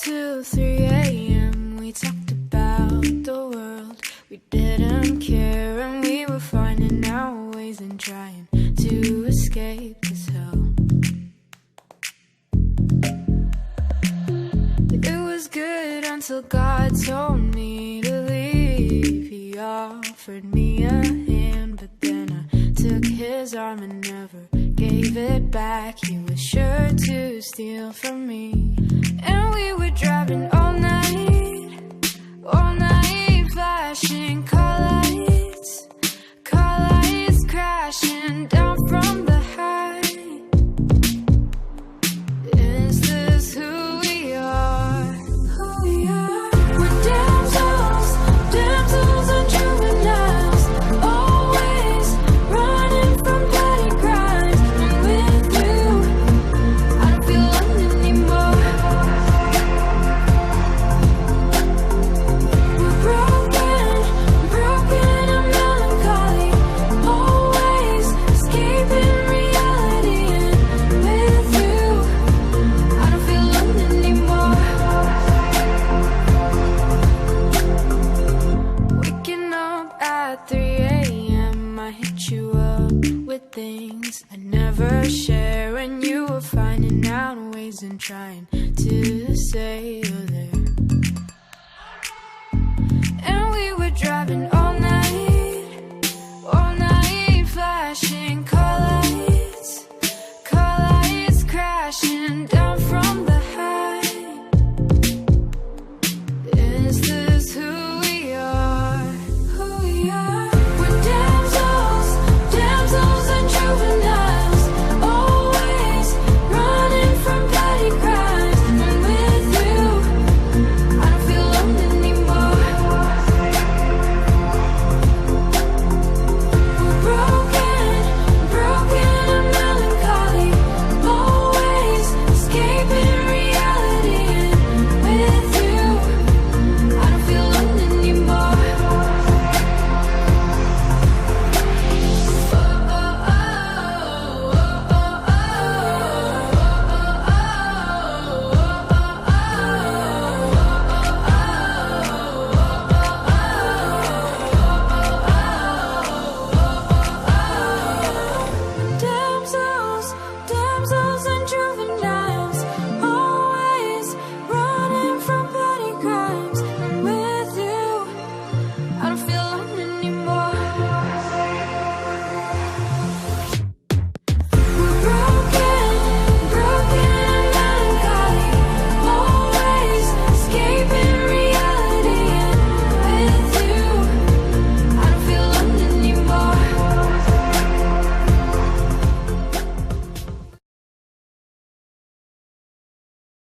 till 3 a.m. We talked about the world. We didn't care, and we were finding our ways and trying to escape this hell. It was good until God told me to leave. He offered me a hand, but then I took his arm and never gave it back. He was sure to steal from me. And we were driving all night, flashing car lights crashing down from the height. Is this who we are? We're damsels and juveniles, always running from petty crimes. And with you, I don't feel alone anymore. We're broken and melancholy, always escaping reality. And with you, I don't feel alone anymore. Waking up at 3 a.m. I hit you up with things I never share, and you were finding out ways and trying to say you're there. And we were driving all night,